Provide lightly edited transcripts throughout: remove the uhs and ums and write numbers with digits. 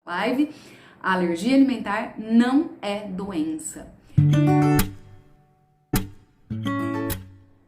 live. A alergia alimentar não é doença.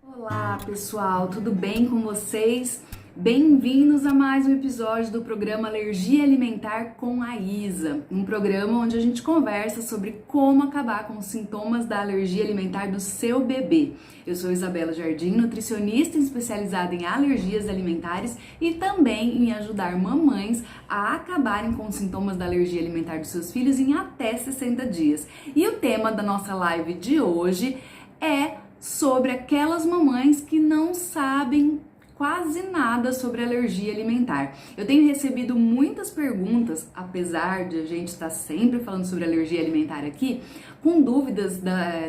Olá pessoal, tudo bem com vocês? Bem-vindos a mais um episódio do programa Alergia Alimentar com a Isa, um programa onde a gente conversa sobre como acabar com os sintomas da alergia alimentar do seu bebê. Eu sou Isabela Jardim, nutricionista especializada em alergias alimentares e também em ajudar mamães a acabarem com os sintomas da alergia alimentar dos seus filhos em até 60 dias. E o tema da nossa live de hoje é sobre aquelas mamães que não sabem quase nada sobre alergia alimentar. Eu tenho recebido muitas perguntas, apesar de a gente estar sempre falando sobre alergia alimentar aqui, com dúvidas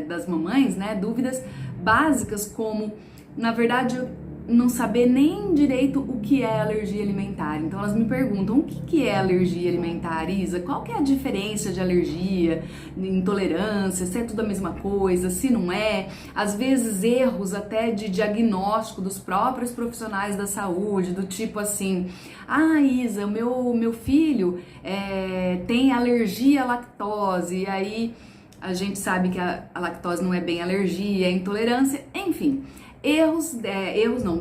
das mamães, né? Dúvidas básicas como, na verdade, não saber nem direito o que é alergia alimentar. Então elas me perguntam, o que é alergia alimentar, Isa? Qual que é a diferença de alergia, intolerância, se é tudo a mesma coisa, se não é? Às vezes erros até de diagnóstico dos próprios profissionais da saúde, do tipo assim, Isa, o meu filho tem alergia à lactose, e aí a gente sabe que a lactose não é bem alergia, é intolerância, enfim.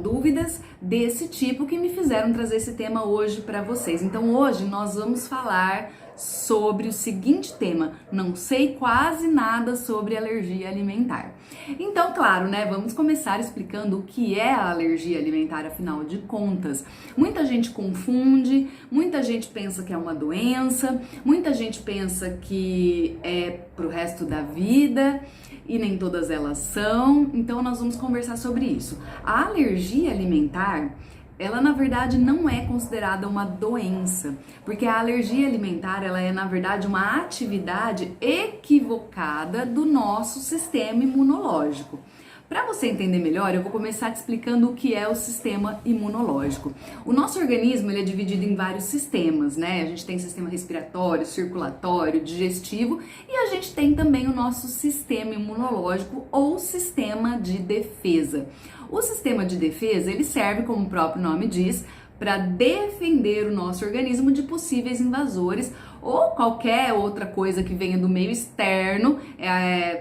Dúvidas desse tipo que me fizeram trazer esse tema hoje para vocês. Então hoje nós vamos falar sobre o seguinte tema: não sei quase nada sobre alergia alimentar. Então, claro, né, vamos começar explicando o que é a alergia alimentar, afinal de contas. Muita gente confunde, muita gente pensa que é uma doença, muita gente pensa que é pro resto da vida, e nem todas elas são, então nós vamos conversar sobre isso. A alergia alimentar, ela na verdade não é considerada uma doença, porque a alergia alimentar, ela é na verdade uma atividade equivocada do nosso sistema imunológico. Para você entender melhor, eu vou começar te explicando o que é o sistema imunológico. O nosso organismo ele é dividido em vários sistemas, né? A gente tem sistema respiratório, circulatório, digestivo e a gente tem também o nosso sistema imunológico ou sistema de defesa. O sistema de defesa, ele serve, como o próprio nome diz, para defender o nosso organismo de possíveis invasores ou qualquer outra coisa que venha do meio externo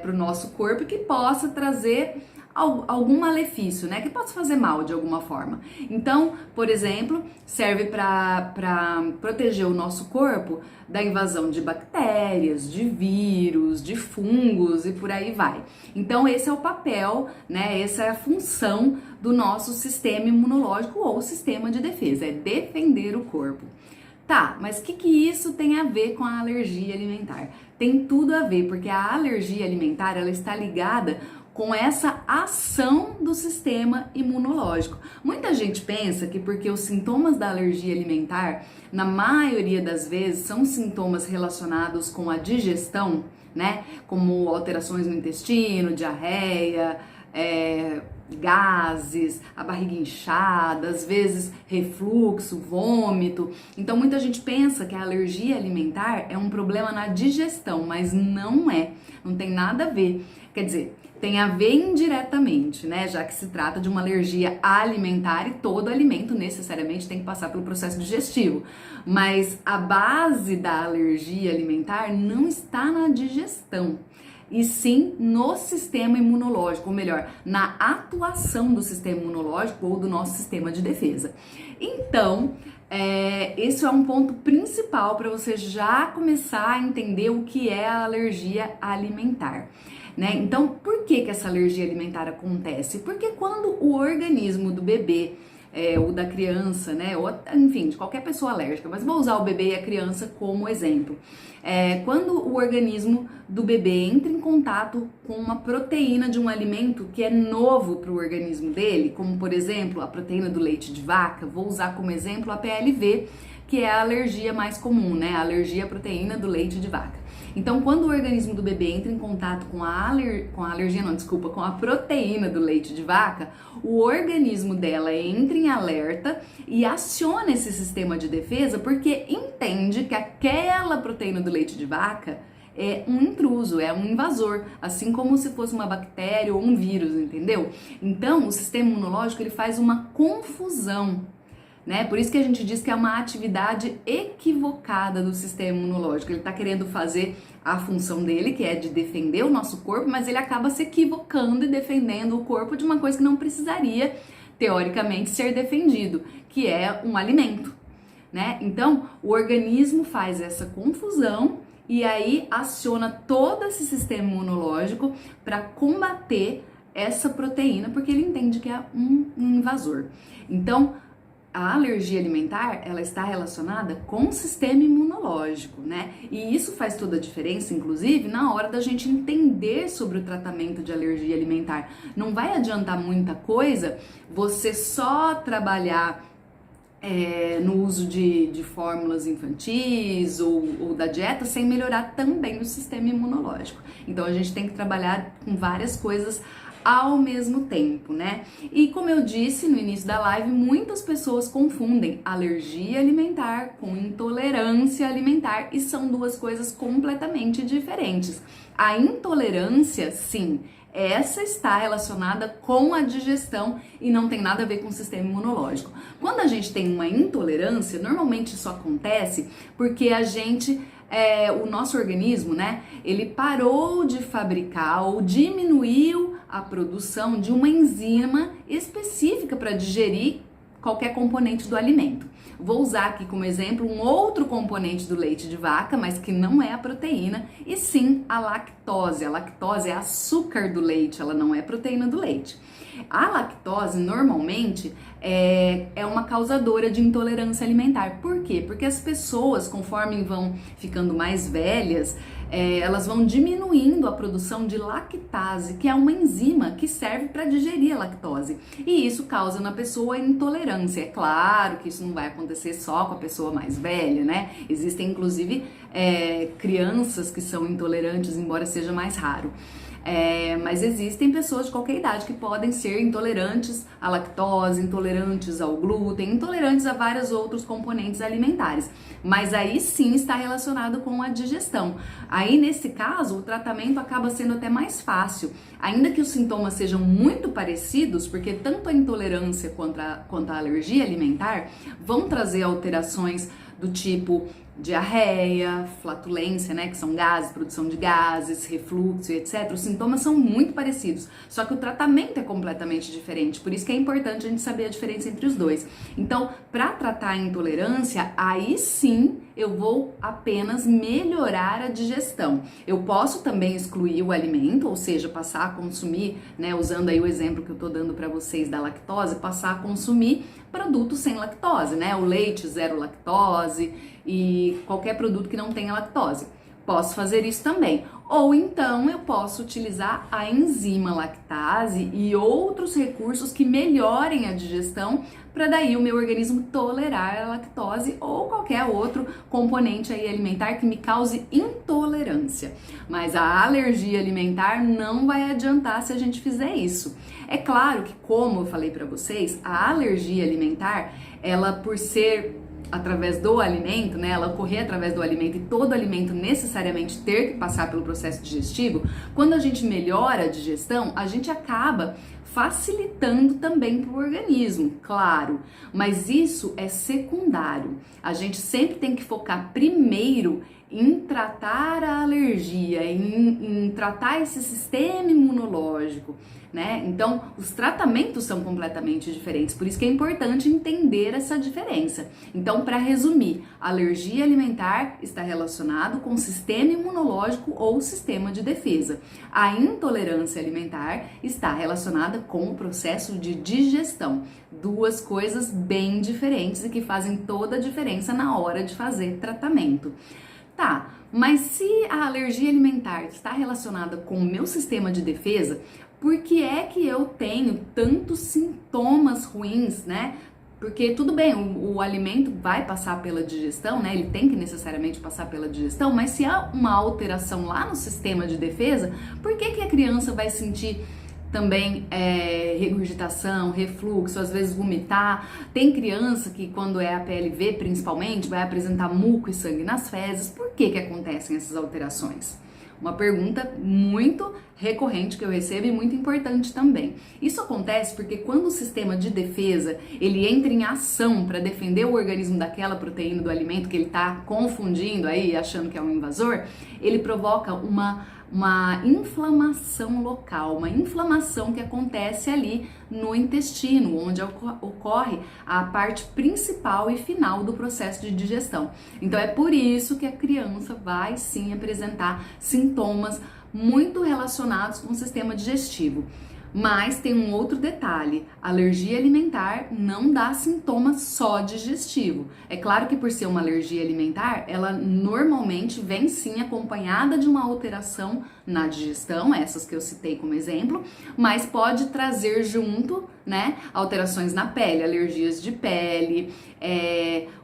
para o nosso corpo que possa trazer algum malefício, né? Que possa fazer mal de alguma forma. Então, por exemplo, serve para proteger o nosso corpo da invasão de bactérias, de vírus, de fungos e por aí vai. Então, esse é o papel, né? Essa é a função do nosso sistema imunológico ou sistema de defesa, é defender o corpo. Tá, mas o que isso tem a ver com a alergia alimentar? Tem tudo a ver, porque a alergia alimentar, ela está ligada com essa ação do sistema imunológico. Muita gente pensa que porque os sintomas da alergia alimentar, na maioria das vezes, são sintomas relacionados com a digestão, né? Como alterações no intestino, diarreia, gases, a barriga inchada, às vezes refluxo, vômito. Então muita gente pensa que a alergia alimentar é um problema na digestão, mas não é, não tem nada a ver. Quer dizer, tem a ver indiretamente, né? Já que se trata de uma alergia alimentar e todo alimento necessariamente tem que passar pelo processo digestivo. Mas a base da alergia alimentar não está na digestão, e sim no sistema imunológico, ou melhor, na atuação do sistema imunológico ou do nosso sistema de defesa. Então, esse é um ponto principal para você já começar a entender o que é a alergia alimentar, né? Então, por que essa alergia alimentar acontece? Porque quando o organismo do bebê ou da criança, né, ou enfim, de qualquer pessoa alérgica, mas vou usar o bebê e a criança como exemplo. Quando o organismo do bebê entra em contato com uma proteína de um alimento que é novo para o organismo dele, como por exemplo a proteína do leite de vaca, vou usar como exemplo a PLV, que é a alergia mais comum, né, a alergia à proteína do leite de vaca. Então, quando o organismo do bebê entra em contato com a proteína do leite de vaca, o organismo dela entra em alerta e aciona esse sistema de defesa porque entende que aquela proteína do leite de vaca é um intruso, é um invasor, assim como se fosse uma bactéria ou um vírus, entendeu? Então, o sistema imunológico ele faz uma confusão né? Por isso que a gente diz que é uma atividade equivocada do sistema imunológico. Ele está querendo fazer a função dele, que é de defender o nosso corpo, mas ele acaba se equivocando e defendendo o corpo de uma coisa que não precisaria, teoricamente, ser defendido, que é um alimento, né? Então, o organismo faz essa confusão e aí aciona todo esse sistema imunológico para combater essa proteína, porque ele entende que é um invasor. Então, a alergia alimentar, ela está relacionada com o sistema imunológico, né? E isso faz toda a diferença, inclusive, na hora da gente entender sobre o tratamento de alergia alimentar. Não vai adiantar muita coisa você só trabalhar no uso de fórmulas infantis ou da dieta sem melhorar também o sistema imunológico. Então a gente tem que trabalhar com várias coisas ao mesmo tempo, né? E como eu disse no início da live, muitas pessoas confundem alergia alimentar com intolerância alimentar e são duas coisas completamente diferentes. A intolerância, sim, essa está relacionada com a digestão e não tem nada a ver com o sistema imunológico. Quando a gente tem uma intolerância, normalmente isso acontece porque o nosso organismo, né, ele parou de fabricar ou diminuiu a produção de uma enzima específica para digerir qualquer componente do alimento. Vou usar aqui como exemplo um outro componente do leite de vaca, mas que não é a proteína, e sim a lactose. A lactose é açúcar do leite, ela não é proteína do leite. A lactose, normalmente, é uma causadora de intolerância alimentar. Por quê? Porque as pessoas, conforme vão ficando mais velhas, elas vão diminuindo a produção de lactase, que é uma enzima que serve para digerir a lactose. E isso causa na pessoa intolerância. É claro que isso não vai acontecer só com a pessoa mais velha, né? Existem, inclusive, crianças que são intolerantes, embora seja mais raro. Mas existem pessoas de qualquer idade que podem ser intolerantes à lactose, intolerantes ao glúten, intolerantes a vários outros componentes alimentares. Mas aí sim está relacionado com a digestão. Aí nesse caso o tratamento acaba sendo até mais fácil, ainda que os sintomas sejam muito parecidos, porque tanto a intolerância quanto a alergia alimentar vão trazer alterações do tipo diarreia, flatulência, né, que são gases, produção de gases, refluxo e etc. Os sintomas são muito parecidos, só que o tratamento é completamente diferente, por isso que é importante a gente saber a diferença entre os dois. Então, para tratar a intolerância, aí sim eu vou apenas melhorar a digestão. Eu posso também excluir o alimento, ou seja, passar a consumir, né, usando aí o exemplo que eu tô dando para vocês da lactose, passar a consumir produtos sem lactose, né, o leite zero lactose e qualquer produto que não tenha lactose. Posso fazer isso também. Ou então eu posso utilizar a enzima lactase e outros recursos que melhorem a digestão para daí o meu organismo tolerar a lactose ou qualquer outro componente aí alimentar que me cause intolerância. Mas a alergia alimentar não vai adiantar se a gente fizer isso. É claro que, como eu falei para vocês, a alergia alimentar, ela por ser através do alimento, né, ela ocorrer através do alimento e todo alimento necessariamente ter que passar pelo processo digestivo, quando a gente melhora a digestão, a gente acaba facilitando também para o organismo, claro, mas isso é secundário. A gente sempre tem que focar primeiro em tratar a alergia, em tratar esse sistema imunológico, né? Então, os tratamentos são completamente diferentes, por isso que é importante entender essa diferença. Então, para resumir, a alergia alimentar está relacionado com o sistema imunológico ou sistema de defesa. A intolerância alimentar está relacionada com o processo de digestão. Duas coisas bem diferentes e que fazem toda a diferença na hora de fazer tratamento. Tá, mas se a alergia alimentar está relacionada com o meu sistema de defesa, por que é que eu tenho tantos sintomas ruins, né? Porque tudo bem, o alimento vai passar pela digestão, né? Ele tem que necessariamente passar pela digestão, mas se há uma alteração lá no sistema de defesa, por que a criança vai sentir também regurgitação, refluxo, às vezes vomitar? Tem criança que quando é a PLV principalmente vai apresentar muco e sangue nas fezes. Por que acontecem essas alterações? Uma pergunta muito recorrente que eu recebo e muito importante também. Isso acontece porque quando o sistema de defesa ele entra em ação para defender o organismo daquela proteína do alimento que ele está confundindo aí, achando que é um invasor, ele provoca uma inflamação local, uma inflamação que acontece ali no intestino, onde ocorre a parte principal e final do processo de digestão. Então é por isso que a criança vai sim apresentar sintomas muito relacionados com o sistema digestivo. Mas tem um outro detalhe, a alergia alimentar não dá sintomas só digestivo. É claro que por ser uma alergia alimentar, ela normalmente vem sim acompanhada de uma alteração na digestão, essas que eu citei como exemplo, mas pode trazer junto, né, alterações na pele, alergias de pele,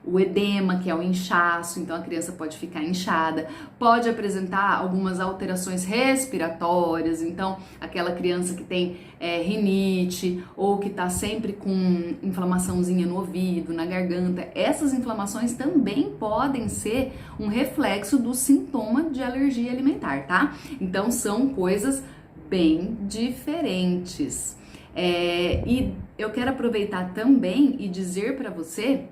o edema, que é o inchaço, então a criança pode ficar inchada, pode apresentar algumas alterações respiratórias, então aquela criança que tem rinite ou que tá sempre com inflamaçãozinha no ouvido, na garganta, essas inflamações também podem ser um reflexo do sintoma de alergia alimentar, tá? Então são coisas bem diferentes. E eu quero aproveitar também e dizer para você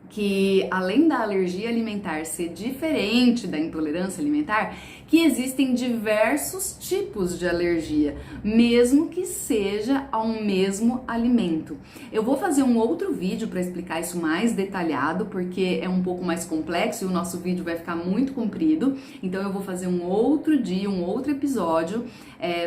que além da alergia alimentar ser diferente da intolerância alimentar, que existem diversos tipos de alergia, mesmo que seja ao mesmo alimento. Eu vou fazer um outro vídeo para explicar isso mais detalhado, porque é um pouco mais complexo e o nosso vídeo vai ficar muito comprido, então eu vou fazer um outro dia, um outro episódio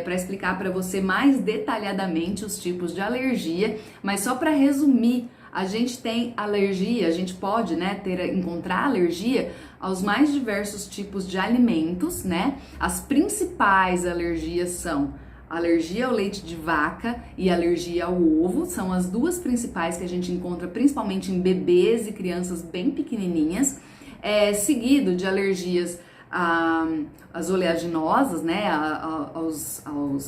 para explicar para você mais detalhadamente os tipos de alergia, mas só para resumir, a gente tem alergia, a gente pode, né, encontrar alergia aos mais diversos tipos de alimentos, né? As principais alergias são alergia ao leite de vaca e alergia ao ovo, são as duas principais que a gente encontra principalmente em bebês e crianças bem pequenininhas, seguido de alergias as oleaginosas, né,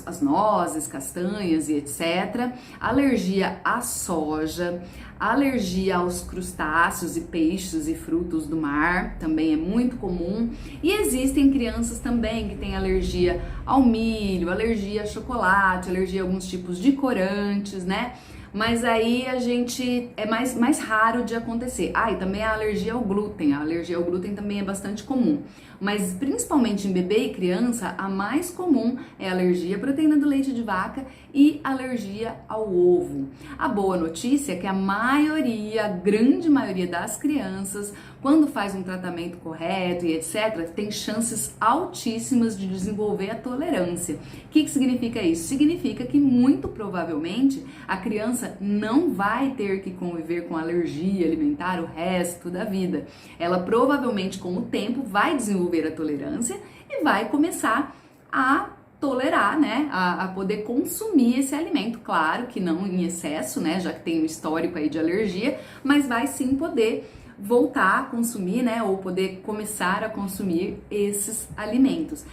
as nozes, castanhas e etc. Alergia à soja, alergia aos crustáceos e peixes e frutos do mar, também é muito comum. E existem crianças também que têm alergia ao milho, alergia a chocolate, alergia a alguns tipos de corantes, né? Mas aí a gente é mais raro de acontecer. E também a alergia ao glúten. A alergia ao glúten também é bastante comum. Mas principalmente em bebê e criança, a mais comum é a alergia à proteína do leite de vaca e alergia ao ovo. A boa notícia é que a grande maioria das crianças, quando faz um tratamento correto e etc., tem chances altíssimas de desenvolver a tolerância. O que significa isso? Significa que muito provavelmente a criança não vai ter que conviver com alergia alimentar o resto da vida. Ela provavelmente com o tempo vai desenvolver a tolerância e vai começar a tolerar, né, a poder consumir esse alimento, claro que não em excesso, né, já que tem um histórico aí de alergia, mas vai sim poder voltar a consumir, né, ou poder começar a consumir esses alimentos.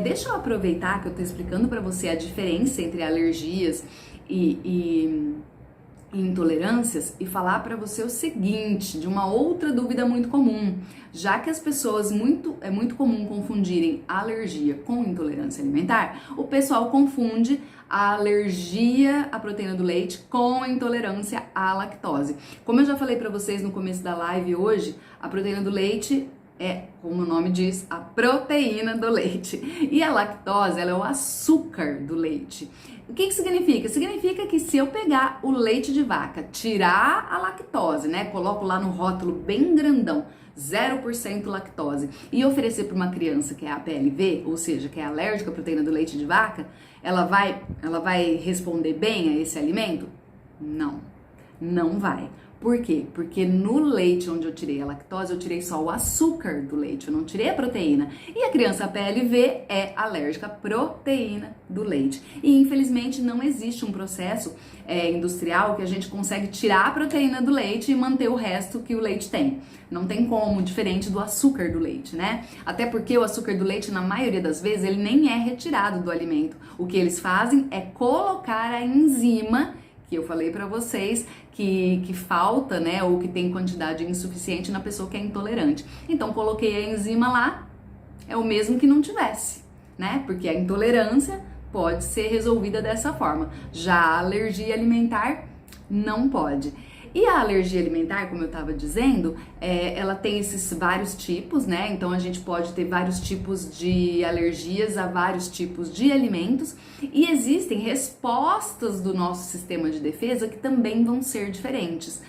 Deixa eu aproveitar que eu tô explicando para você a diferença entre alergias e intolerâncias e falar para você o seguinte, de uma outra dúvida muito comum, já que as pessoas é muito comum confundirem alergia com intolerância alimentar, o pessoal confunde a alergia à proteína do leite com a intolerância à lactose. Como eu já falei para vocês no começo da live hoje, a proteína do leite é, como o nome diz, a proteína do leite. E a lactose, ela é o açúcar do leite. O que significa? Significa que se eu pegar o leite de vaca, tirar a lactose, né? Coloco lá no rótulo bem grandão, 0% lactose, e oferecer para uma criança que é APLV, ou seja, que é alérgica à proteína do leite de vaca, ela vai responder bem a esse alimento? Não, não vai. Por quê? Porque no leite onde eu tirei a lactose, eu tirei só o açúcar do leite, eu não tirei a proteína. E a criança PLV é alérgica à proteína do leite. E infelizmente não existe um processo industrial que a gente consegue tirar a proteína do leite e manter o resto que o leite tem. Não tem como, diferente do açúcar do leite, né? Até porque o açúcar do leite, na maioria das vezes, ele nem é retirado do alimento. O que eles fazem é colocar a enzima que eu falei pra vocês que falta, né, ou que tem quantidade insuficiente na pessoa que é intolerante. Então, coloquei a enzima lá é o mesmo que não tivesse, né? Porque a intolerância pode ser resolvida dessa forma. Já a alergia alimentar não pode. E a alergia alimentar, como eu estava dizendo, ela tem esses vários tipos, né? Então a gente pode ter vários tipos de alergias a vários tipos de alimentos e existem respostas do nosso sistema de defesa que também vão ser diferentes.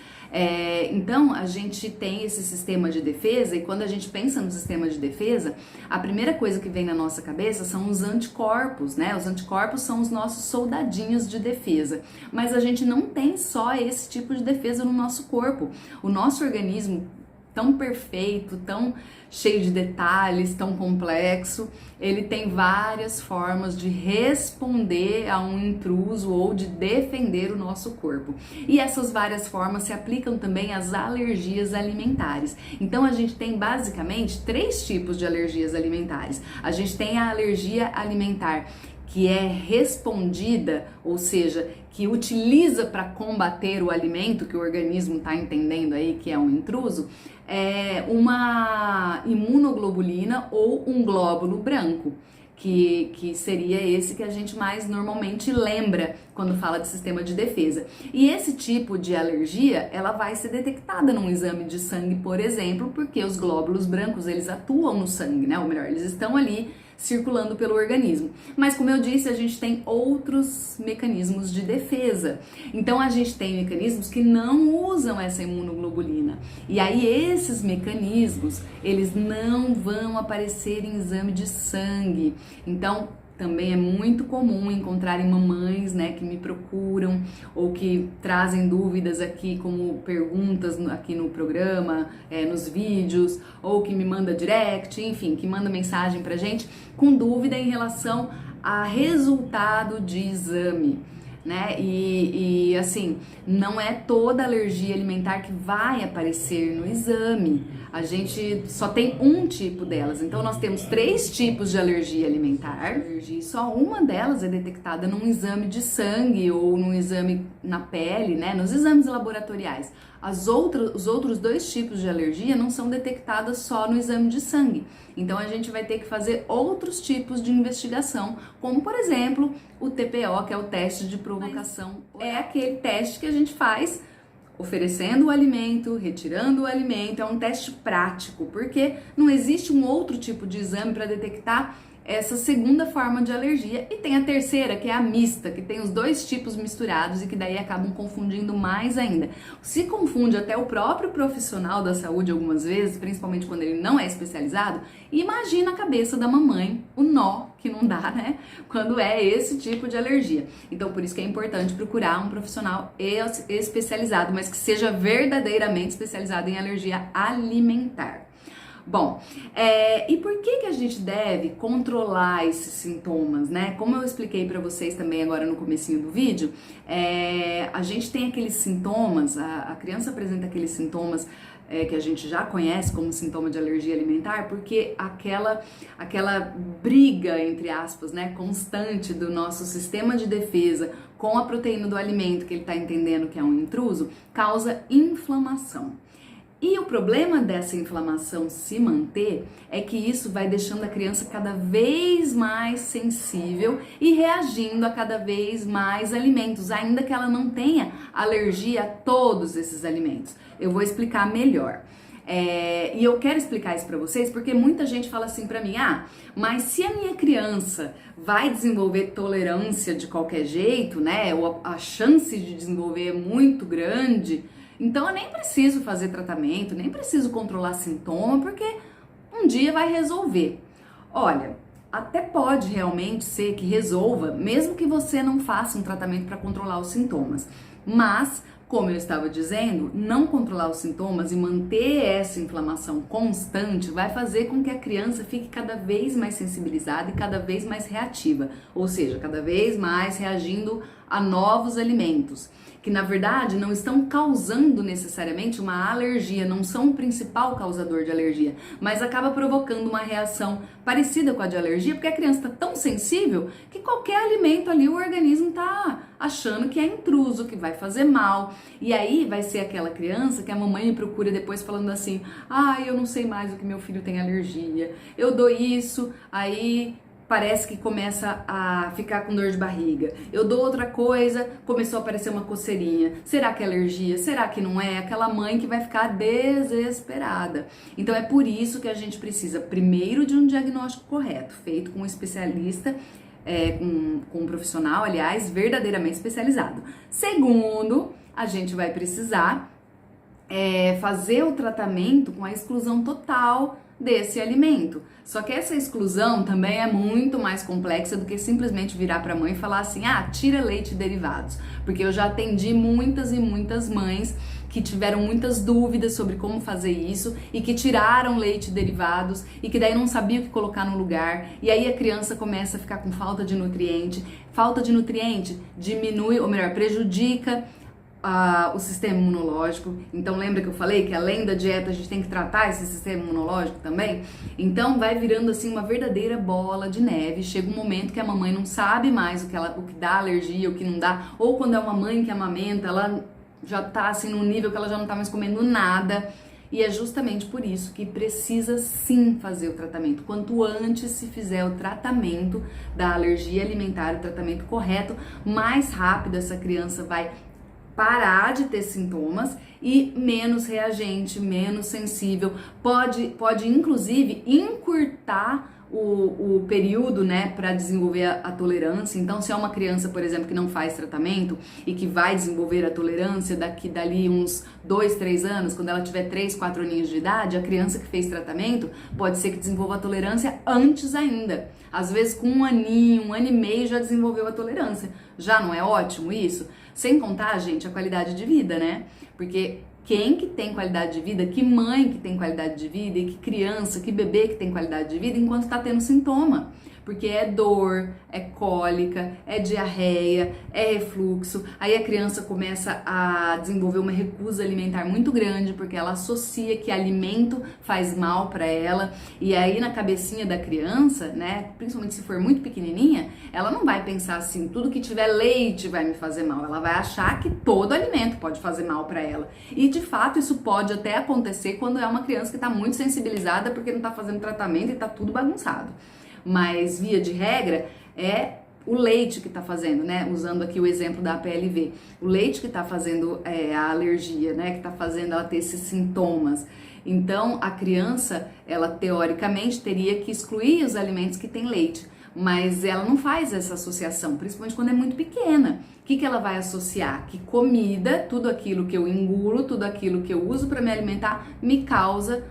Então a gente tem esse sistema de defesa e quando a gente pensa no sistema de defesa, a primeira coisa que vem na nossa cabeça são os anticorpos, né? Os anticorpos são os nossos soldadinhos de defesa, mas a gente não tem só esse tipo de defesa no nosso corpo. O nosso organismo tão perfeito, tão cheio de detalhes, tão complexo, ele tem várias formas de responder a um intruso ou de defender o nosso corpo. E essas várias formas se aplicam também às alergias alimentares. Então a gente tem basicamente 3 tipos de alergias alimentares. A gente tem a alergia alimentar que é respondida, ou seja, que utiliza para combater o alimento que o organismo está entendendo aí que é um intruso, é uma imunoglobulina ou um glóbulo branco, que seria esse que a gente mais normalmente lembra quando fala de sistema de defesa. E esse tipo de alergia, ela vai ser detectada num exame de sangue, por exemplo, porque os glóbulos brancos, eles atuam no sangue, né? Ou melhor, eles estão ali circulando pelo organismo. Mas como eu disse, a gente tem outros mecanismos de defesa. Então a gente tem mecanismos que não usam essa imunoglobulina. E aí esses mecanismos, eles não vão aparecer em exame de sangue. Então também é muito comum encontrarem mamães, né, que me procuram ou que trazem dúvidas aqui como perguntas aqui no programa, nos vídeos, ou que me manda direct, enfim, que manda mensagem pra gente com dúvida em relação a resultado de exame, né? E assim, não é toda alergia alimentar que vai aparecer no exame. A gente só tem um tipo delas. Então nós temos 3 tipos de alergia alimentar. Só uma delas é detectada num exame de sangue ou num exame na pele, né? Nos exames laboratoriais. Os outros 2 tipos de alergia não são detectadas só no exame de sangue. Então a gente vai ter que fazer outros tipos de investigação, como por exemplo o TPO, que é o teste de provocação. É aquele teste que a gente faz oferecendo o alimento, retirando o alimento. É um teste prático, porque não existe um outro tipo de exame para detectar essa segunda forma de alergia. E tem a terceira, que é a mista, que tem os 2 tipos misturados e que daí acabam confundindo mais ainda. Se confunde até o próprio profissional da saúde algumas vezes, principalmente quando ele não é especializado. E imagina a cabeça da mamãe, o nó que não dá, né? Quando é esse tipo de alergia. Então, por isso que é importante procurar um profissional especializado, mas que seja verdadeiramente especializado em alergia alimentar. Bom, e por que a gente deve controlar esses sintomas, né? Como eu expliquei para vocês também agora no comecinho do vídeo, a gente tem aqueles sintomas, a criança apresenta aqueles sintomas que a gente já conhece como sintoma de alergia alimentar, porque aquela briga, entre aspas, né, constante do nosso sistema de defesa com a proteína do alimento que ele está entendendo que é um intruso, causa inflamação. E o problema dessa inflamação se manter é que isso vai deixando a criança cada vez mais sensível e reagindo a cada vez mais alimentos, ainda que ela não tenha alergia a todos esses alimentos. Eu vou explicar melhor. E eu quero explicar isso pra vocês porque muita gente fala assim pra mim, mas se a minha criança vai desenvolver tolerância de qualquer jeito, né, ou a chance de desenvolver é muito grande, então eu nem preciso fazer tratamento, nem preciso controlar sintoma, porque um dia vai resolver. Olha, até pode realmente ser que resolva, mesmo que você não faça um tratamento para controlar os sintomas. Mas, como eu estava dizendo, não controlar os sintomas e manter essa inflamação constante vai fazer com que a criança fique cada vez mais sensibilizada e cada vez mais reativa, ou seja, cada vez mais reagindo a novos alimentos, que na verdade não estão causando necessariamente uma alergia, não são o principal causador de alergia, mas acaba provocando uma reação parecida com a de alergia, porque a criança está tão sensível que qualquer alimento ali o organismo está achando que é intruso, que vai fazer mal. E aí vai ser aquela criança que a mamãe me procura depois falando assim: ai, eu não sei mais o que meu filho tem alergia, eu dou isso, aí parece que começa a ficar com dor de barriga. Eu dou outra coisa, começou a aparecer uma coceirinha. Será que é alergia? Será que não é? Aquela mãe que vai ficar desesperada. Então é por isso que a gente precisa primeiro de um diagnóstico correto, feito com um especialista, com um profissional, aliás, verdadeiramente especializado. Segundo, a gente vai precisar fazer o tratamento com a exclusão total desse alimento. Só que essa exclusão também é muito mais complexa do que simplesmente virar para a mãe e falar assim: ah, tira leite e derivados. Porque eu já atendi muitas e muitas mães que tiveram muitas dúvidas sobre como fazer isso e que tiraram leite e derivados e que daí não sabia o que colocar no lugar, e aí a criança começa a ficar com falta de nutriente. Falta de nutriente diminui, ou melhor, prejudica o sistema imunológico. Então lembra que eu falei que além da dieta a gente tem que tratar esse sistema imunológico também? Então vai virando assim uma verdadeira bola de neve. Chega um momento que a mamãe não sabe mais o que dá alergia, o que não dá, ou quando é uma mãe que amamenta, ela já tá assim num nível que ela já não tá mais comendo nada. E é justamente por isso que precisa sim fazer o tratamento. Quanto antes se fizer o tratamento da alergia alimentar, o tratamento correto, mais rápido essa criança vai parar de ter sintomas e menos reagente, menos sensível, pode inclusive encurtar o período, né, para desenvolver a tolerância. Então, se é uma criança, por exemplo, que não faz tratamento e que vai desenvolver a tolerância dali uns 2, 3 anos, quando ela tiver 3, 4 aninhos de idade, a criança que fez tratamento pode ser que desenvolva a tolerância antes ainda. Às vezes com um aninho, 1 ano e meio já desenvolveu a tolerância. Já não é ótimo isso? Sem contar, gente, a qualidade de vida, né? Porque quem que tem qualidade de vida, que mãe que tem qualidade de vida e que criança, que bebê que tem qualidade de vida enquanto tá tendo sintoma. Porque é dor, é cólica, é diarreia, é refluxo. Aí a criança começa a desenvolver uma recusa alimentar muito grande, porque ela associa que alimento faz mal para ela. E aí na cabecinha da criança, né, principalmente se for muito pequenininha, ela não vai pensar assim: tudo que tiver leite vai me fazer mal. Ela vai achar que todo alimento pode fazer mal para ela. E de fato isso pode até acontecer quando é uma criança que está muito sensibilizada porque não está fazendo tratamento e está tudo bagunçado. Mas, via de regra, é o leite que está fazendo, né? Usando aqui o exemplo da PLV. O leite que está fazendo a alergia, né? Que está fazendo ela ter esses sintomas. Então, a criança, ela teoricamente teria que excluir os alimentos que têm leite. Mas ela não faz essa associação, principalmente quando é muito pequena. O que ela vai associar? Que comida, tudo aquilo que eu engulo, tudo aquilo que eu uso para me alimentar, me causa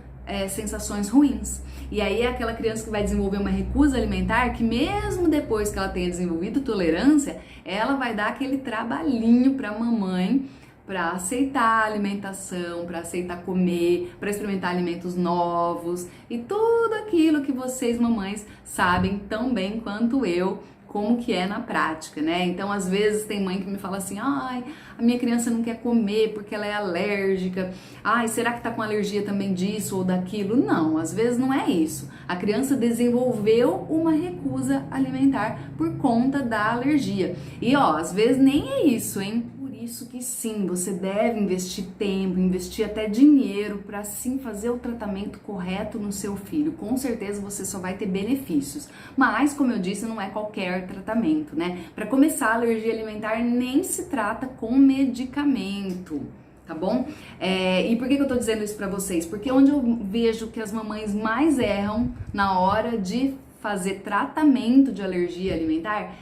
sensações ruins. E aí é aquela criança que vai desenvolver uma recusa alimentar que mesmo depois que ela tenha desenvolvido tolerância, ela vai dar aquele trabalhinho para a mamãe para aceitar a alimentação, para aceitar comer, para experimentar alimentos novos e tudo aquilo que vocês mamães sabem tão bem quanto eu como que é na prática, né? Então, às vezes tem mãe que me fala assim: ai, a minha criança não quer comer porque ela é alérgica. Ai, será que tá com alergia também disso ou daquilo? Não, às vezes não é isso. A criança desenvolveu uma recusa alimentar por conta da alergia. E ó, às vezes nem é isso, hein? Isso que sim, você deve investir tempo, investir até dinheiro para sim fazer o tratamento correto no seu filho. Com certeza você só vai ter benefícios. Mas, como eu disse, não é qualquer tratamento, né? Para começar, a alergia alimentar nem se trata com medicamento, tá bom? E por que eu tô dizendo isso para vocês? Porque onde eu vejo que as mamães mais erram na hora de fazer tratamento de alergia alimentar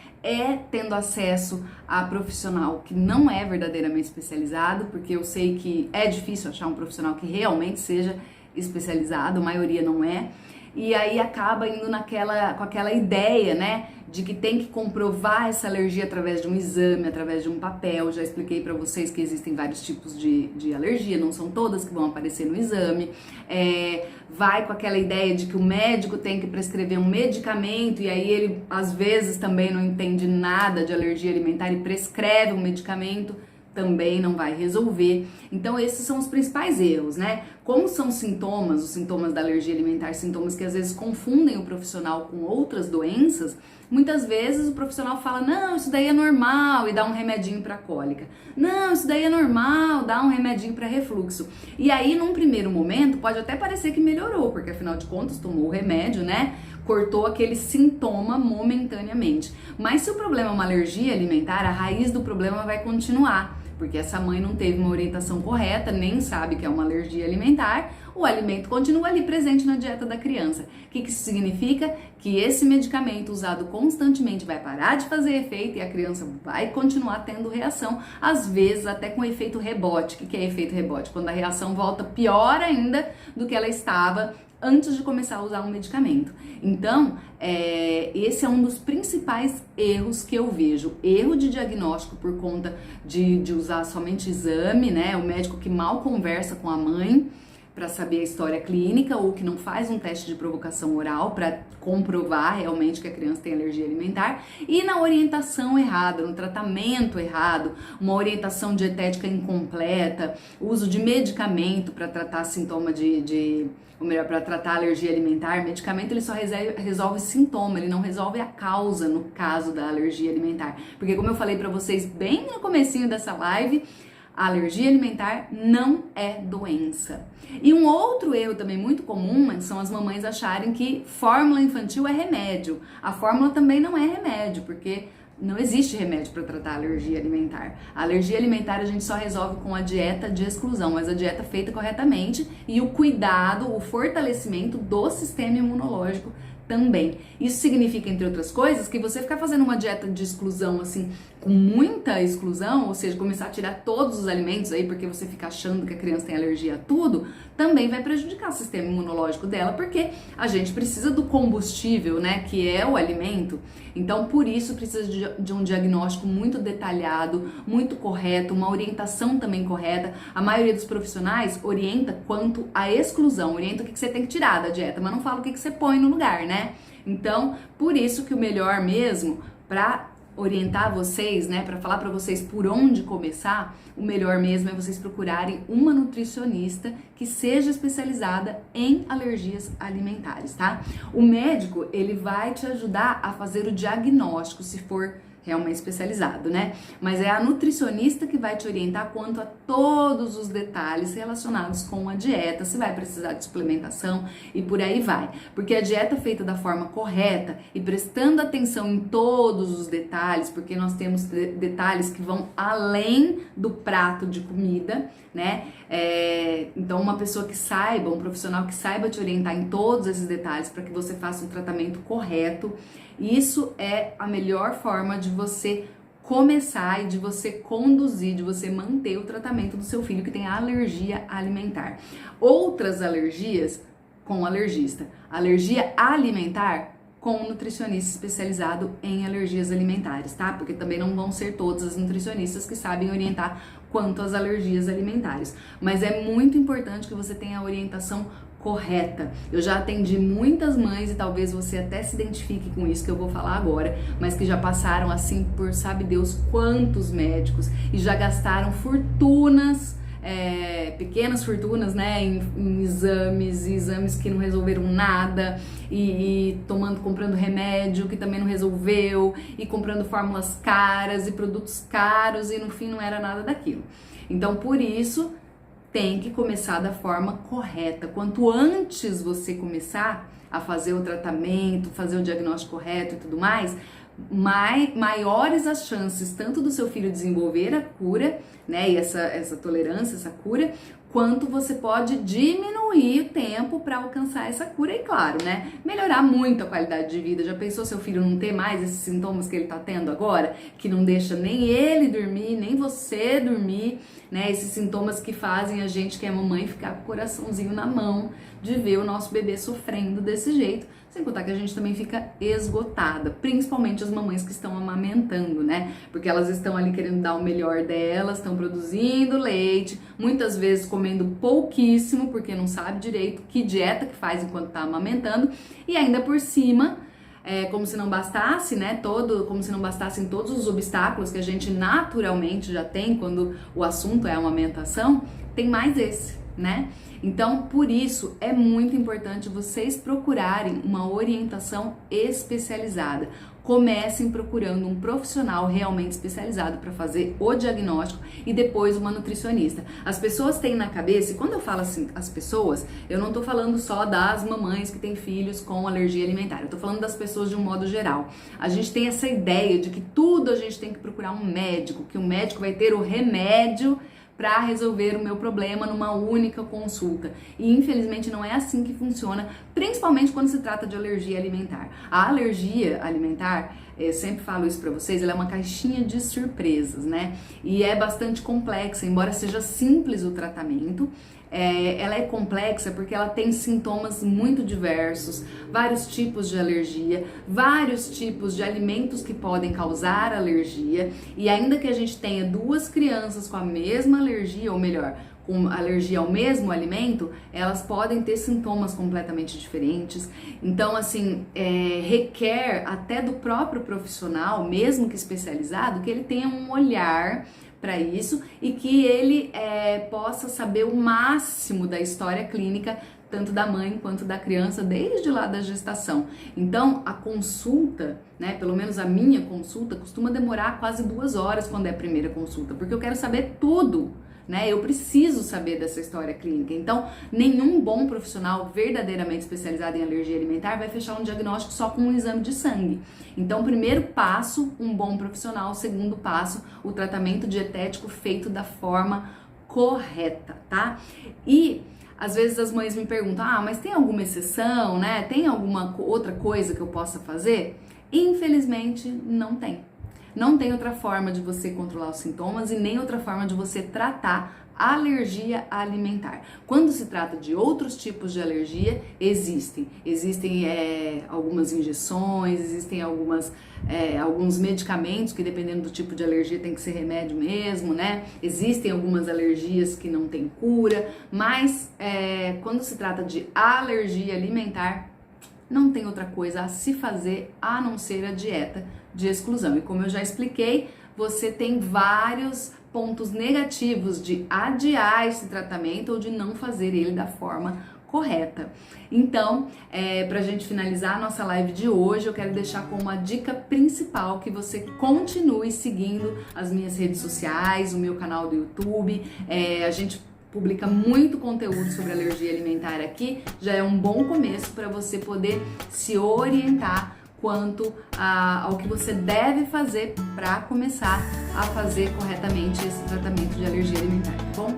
tendo acesso a profissional que não é verdadeiramente especializado, porque eu sei que é difícil achar um profissional que realmente seja especializado, a maioria não é, e aí acaba indo com aquela ideia, né, de que tem que comprovar essa alergia através de um exame, através de um papel. Já expliquei para vocês que existem vários tipos de alergia, não são todas que vão aparecer no exame. Vai com aquela ideia de que o médico tem que prescrever um medicamento e aí ele às vezes também não entende nada de alergia alimentar e prescreve um medicamento, também não vai resolver. Então esses são os principais erros, né? Como são sintomas, os sintomas da alergia alimentar, sintomas que às vezes confundem o profissional com outras doenças, muitas vezes o profissional fala, não, isso daí é normal, e dá um remedinho para cólica. Não, isso daí é normal, dá um remedinho para refluxo. E aí, num primeiro momento, pode até parecer que melhorou, porque afinal de contas tomou o remédio, né? Cortou aquele sintoma momentaneamente. Mas se o problema é uma alergia alimentar, a raiz do problema vai continuar, porque essa mãe não teve uma orientação correta, nem sabe que é uma alergia alimentar, o alimento continua ali presente na dieta da criança. O que isso significa? Que esse medicamento usado constantemente vai parar de fazer efeito e a criança vai continuar tendo reação, às vezes até com efeito rebote. O que é efeito rebote? Quando a reação volta pior ainda do que ela estava antes de começar a usar um medicamento. Então, esse é um dos principais erros que eu vejo. Erro de diagnóstico por conta de usar somente exame, né? O médico que mal conversa com a mãe para saber a história clínica ou que não faz um teste de provocação oral para comprovar realmente que a criança tem alergia alimentar, e na orientação errada, no tratamento errado, uma orientação dietética incompleta, uso de medicamento para tratar sintoma ou melhor, para tratar alergia alimentar. Medicamento ele só resolve sintoma, ele não resolve a causa no caso da alergia alimentar. Porque como eu falei para vocês bem no comecinho dessa live, a alergia alimentar não é doença. E um outro erro também muito comum são as mamães acharem que fórmula infantil é remédio. A fórmula também não é remédio, porque não existe remédio para tratar a alergia alimentar. A alergia alimentar a gente só resolve com a dieta de exclusão, mas a dieta feita corretamente e o cuidado, o fortalecimento do sistema imunológico também. Isso significa, entre outras coisas, que você ficar fazendo uma dieta de exclusão, assim, com muita exclusão, ou seja, começar a tirar todos os alimentos aí, porque você fica achando que a criança tem alergia a tudo, também vai prejudicar o sistema imunológico dela, porque a gente precisa do combustível, né, que é o alimento. Então, por isso, precisa de um diagnóstico muito detalhado, muito correto, uma orientação também correta. A maioria dos profissionais orienta quanto à exclusão, orienta o que você tem que tirar da dieta, mas não fala o que você põe no lugar, né? Então, por isso que o melhor mesmo, para orientar vocês, né, para falar para vocês por onde começar, o melhor mesmo é vocês procurarem uma nutricionista que seja especializada em alergias alimentares, tá? O médico, ele vai te ajudar a fazer o diagnóstico, se for realmente especializado, né? Mas é a nutricionista que vai te orientar quanto a todos os detalhes relacionados com a dieta, se vai precisar de suplementação e por aí vai. Porque a dieta feita da forma correta e prestando atenção em todos os detalhes, porque nós temos detalhes que vão além do prato de comida, né? Então uma pessoa que saiba, um profissional que saiba te orientar em todos esses detalhes para que você faça um tratamento correto, isso é a melhor forma de você começar e de você conduzir, de você manter o tratamento do seu filho que tem alergia alimentar. Outras alergias com alergista. Alergia alimentar com um nutricionista especializado em alergias alimentares, tá? Porque também não vão ser todas as nutricionistas que sabem orientar quanto às alergias alimentares. Mas é muito importante que você tenha a orientação correta. Eu já atendi muitas mães e talvez você até se identifique com isso que eu vou falar agora, mas que já passaram assim por sabe Deus quantos médicos e já gastaram fortunas, pequenas fortunas, né, em exames que não resolveram nada e comprando remédio que também não resolveu e comprando fórmulas caras e produtos caros e no fim não era nada daquilo. Então por isso tem que começar da forma correta. Quanto antes você começar a fazer o tratamento, fazer o diagnóstico correto e tudo mais, maiores as chances tanto do seu filho desenvolver a cura, né, e essa tolerância, essa cura, quanto você pode diminuir o tempo para alcançar essa cura e, claro, né, melhorar muito a qualidade de vida. Já pensou seu filho não ter mais esses sintomas que ele tá tendo agora, que não deixa nem ele dormir, nem você dormir, né, esses sintomas que fazem a gente, que é mamãe, ficar com o coraçãozinho na mão de ver o nosso bebê sofrendo desse jeito, Sem contar que a gente também fica esgotada, principalmente as mamães que estão amamentando, né? Porque elas estão ali querendo dar o melhor delas, estão produzindo leite, muitas vezes comendo pouquíssimo, porque não sabe direito que dieta que faz enquanto tá amamentando, e ainda por cima, como se não bastasse, né? Como se não bastassem todos os obstáculos que a gente naturalmente já tem quando o assunto é a amamentação, tem mais esse, né? Então, por isso, é muito importante vocês procurarem uma orientação especializada. Comecem procurando um profissional realmente especializado para fazer o diagnóstico e depois uma nutricionista. As pessoas têm na cabeça, e quando eu falo assim, as pessoas, eu não tô falando só das mamães que têm filhos com alergia alimentar, eu tô falando das pessoas de um modo geral. A gente tem essa ideia de que tudo a gente tem que procurar um médico, que o médico vai ter o remédio para resolver o meu problema numa única consulta. E infelizmente não é assim que funciona, principalmente quando se trata de alergia alimentar. A alergia alimentar, eu sempre falo isso para vocês, ela é uma caixinha de surpresas, né? E é bastante complexa, embora seja simples o tratamento. Ela é complexa porque ela tem sintomas muito diversos, vários tipos de alergia, vários tipos de alimentos que podem causar alergia, e ainda que a gente tenha duas crianças com a mesma alergia, ou melhor, com alergia ao mesmo alimento, elas podem ter sintomas completamente diferentes. Então, assim, requer até do próprio profissional, mesmo que especializado, que ele tenha um olhar para isso e que ele possa saber o máximo da história clínica, tanto da mãe quanto da criança, desde lá da gestação. Então, a consulta, né, pelo menos a minha consulta, costuma demorar quase 2 horas quando é a primeira consulta, porque eu quero saber tudo, né? Eu preciso saber dessa história clínica. Então, nenhum bom profissional verdadeiramente especializado em alergia alimentar vai fechar um diagnóstico só com um exame de sangue. Então, primeiro passo, um bom profissional. Segundo passo, o tratamento dietético feito da forma correta, tá? E às vezes as mães me perguntam, mas tem alguma exceção, né? Tem alguma outra coisa que eu possa fazer? Infelizmente, não tem. Não tem outra forma de você controlar os sintomas e nem outra forma de você tratar a alergia alimentar. Quando se trata de outros tipos de alergia, existem algumas injeções, existem alguns medicamentos que, dependendo do tipo de alergia, tem que ser remédio mesmo, né? Existem algumas alergias que não tem cura, mas quando se trata de alergia alimentar, não tem outra coisa a se fazer a não ser a dieta de exclusão. E como eu já expliquei, você tem vários pontos negativos de adiar esse tratamento ou de não fazer ele da forma correta. Então, pra gente finalizar a nossa live de hoje, eu quero deixar como a dica principal que você continue seguindo as minhas redes sociais, o meu canal do YouTube. A gente publica muito conteúdo sobre alergia alimentar aqui, já é um bom começo para você poder se orientar quanto ao que você deve fazer para começar a fazer corretamente esse tratamento de alergia alimentar, tá bom?